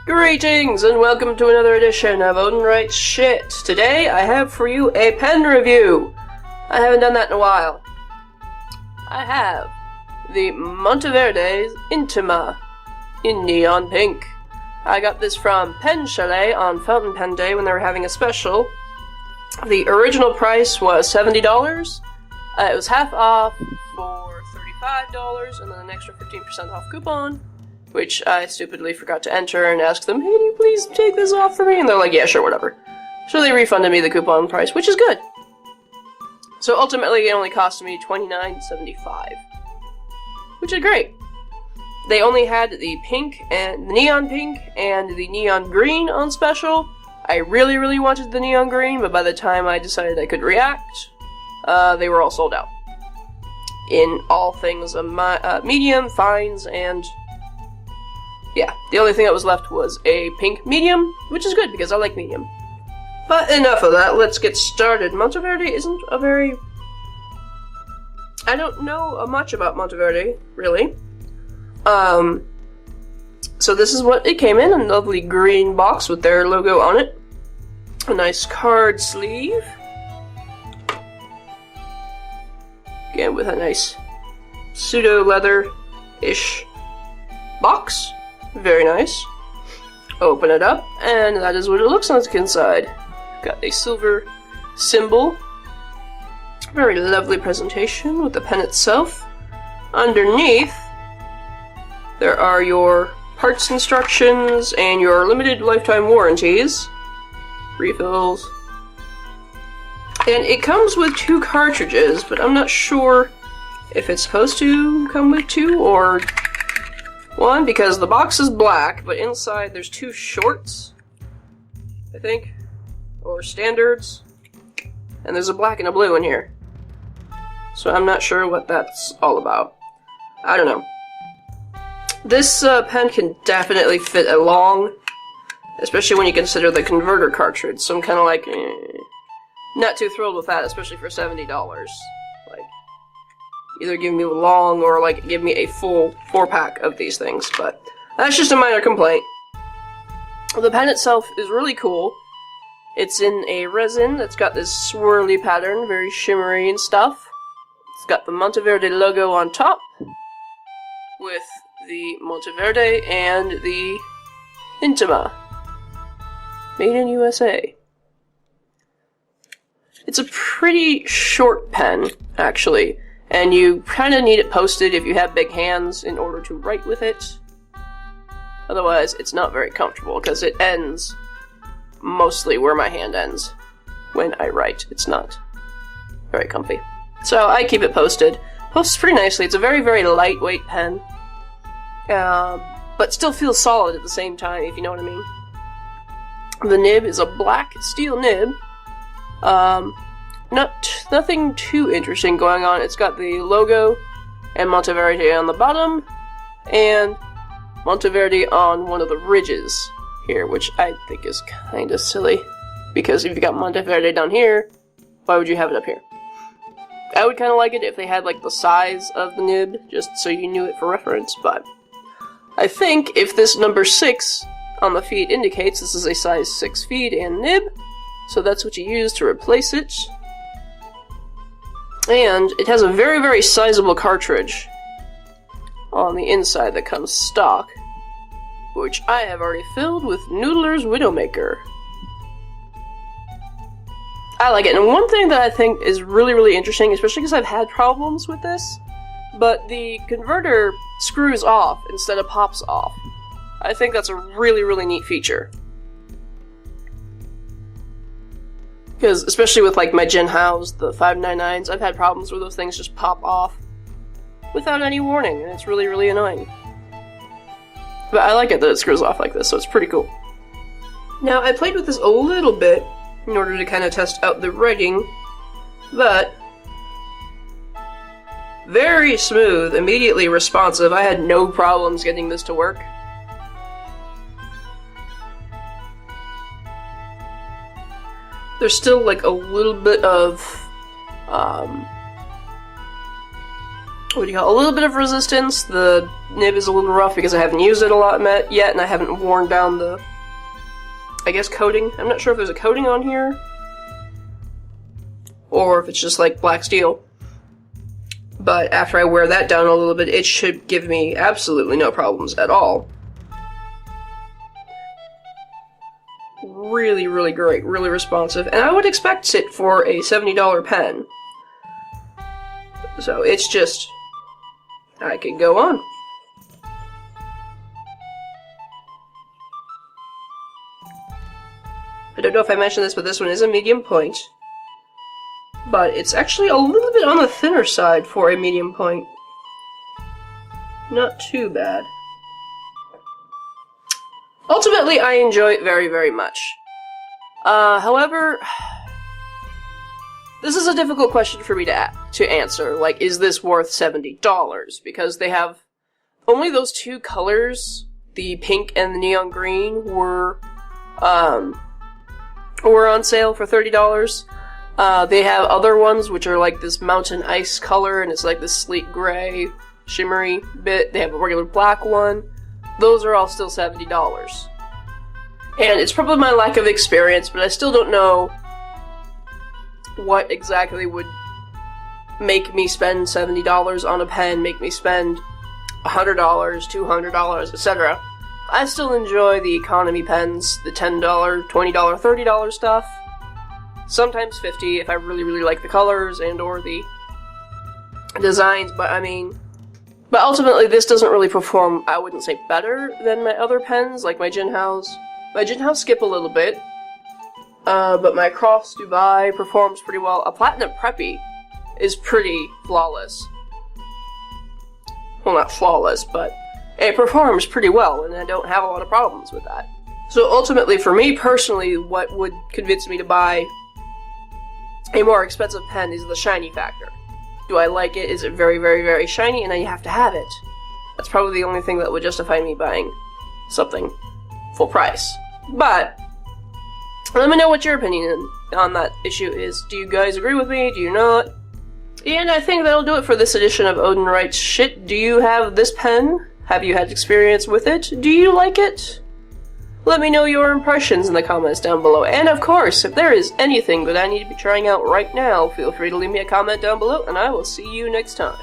Greetings and welcome to another edition of Odin Writes Shit. Today I have for you a pen review. I haven't done that in a while. I have the Monteverde Intima in neon pink. I got this from Pen Chalet on Fountain Pen Day when they were having a special. The original price was $70. It was half off for $35 and then an extra 15% off coupon, which I stupidly forgot to enter and ask them, hey, can you please take this off for me? And they're like, yeah, sure, whatever. So they refunded me the coupon price, which is good. So ultimately, it only cost me $29.75, which is great. They only had the pink and the neon pink and the neon green on special. I really, really wanted the neon green, but by the time I decided I could react, they were all sold out. In all things medium, fines, and yeah, the only thing that was left was a pink medium, which is good because I like medium. But enough of that, let's get started. Monteverde isn't a very... I don't know much about Monteverde, really. So this is what it came in, a lovely green box with their logo on it. A nice card sleeve. Again, with a nice pseudo-leather-ish box. Very nice. Open it up, and that is what it looks like inside. Got a silver symbol. Very lovely presentation with the pen itself. Underneath, there are your parts instructions and your limited lifetime warranties. Refills. And it comes with 2 cartridges, but I'm not sure if it's supposed to come with 2 or 1, because the box is black, but inside there's 2 shorts, I think, or standards, and there's a black and a blue in here. So I'm not sure what that's all about. I don't know. This pen can definitely fit a long, especially when you consider the converter cartridge, so I'm kind of like, not too thrilled with that, especially for $70. Like, either give me a long or like give me a full 4-pack of these things, but that's just a minor complaint. The pen itself is really cool. It's in a resin that's got this swirly pattern, very shimmery and stuff. It's got the Monteverde logo on top, with the Monteverde and the Intima. Made in USA. It's a pretty short pen, actually, and you kind of need it posted if you have big hands in order to write with it. Otherwise, it's not very comfortable, because it ends mostly where my hand ends when I write. It's not very comfy. So I keep it posted. Posts pretty nicely. It's a very, very lightweight pen, but still feels solid at the same time, if you know what I mean. The nib is a black steel nib. Nothing too interesting going on. It's got the logo and Monteverde on the bottom, and Monteverde on one of the ridges here, which I think is kind of silly, because if you got Monteverde down here, why would you have it up here? I would kind of like it if they had like the size of the nib, just so you knew it for reference, but I think if this number 6 on the feed indicates this is a size 6 feed and nib, so that's what you use to replace it. And it has a very, very sizable cartridge on the inside that comes stock, which I have already filled with Noodler's Widowmaker. I like it, and one thing that I think is really, really interesting, especially because I've had problems with this, but the converter screws off instead of pops off. I think that's a really, really neat feature. Because, especially with like my Gen Hows, the 599s, I've had problems where those things just pop off without any warning, and it's really, really annoying. But I like it that it screws off like this, so it's pretty cool. Now, I played with this a little bit in order to kind of test out the writing, but very smooth, immediately responsive. I had no problems getting this to work. There's still like a little bit of what do you call it? A little bit of resistance. The nib is a little rough because I haven't used it a lot yet, and I haven't worn down the, I guess, coating. I'm not sure if there's a coating on here, or if it's just like black steel. But after I wear that down a little bit, it should give me absolutely no problems at all. Really, really great, really responsive, and I would expect it for a $70 pen. So it's just, I could go on. I don't know if I mentioned this, but this one is a medium point. But it's actually a little bit on the thinner side for a medium point. Not too bad. Ultimately, I enjoy it very, very much. However, this is a difficult question for me to answer. Like, is this worth $70? Because they have only those two colors, the pink and the neon green, were on sale for $30. They have other ones which are like this mountain ice color, and it's like this sleek gray, shimmery bit. They have a regular black one. Those are all still $70. And it's probably my lack of experience, but I still don't know what exactly would make me spend $70 on a pen, make me spend $100, $200, etc. I still enjoy the economy pens, the $10, $20, $30 stuff. Sometimes $50 if I really, really like the colors and or the designs, but ultimately this doesn't really perform, I wouldn't say better than my other pens, like my Jinhaos. My Jinhaos skip a little bit, but my Cross Dubai performs pretty well. A Platinum Preppy is pretty flawless. Well, not flawless, but it performs pretty well, and I don't have a lot of problems with that. So ultimately, for me personally, what would convince me to buy a more expensive pen is the shiny factor. Do I like it? Is it very, very, very shiny? And then you have to have it. That's probably the only thing that would justify me buying something full price. But let me know what your opinion on that issue is. Do you guys agree with me? Do you not? And I think that'll do it for this edition of Odin Writes Shit. Do you have this pen? Have you had experience with it? Do you like it? Let me know your impressions in the comments down below. And of course, if there is anything that I need to be trying out right now, feel free to leave me a comment down below, and I will see you next time.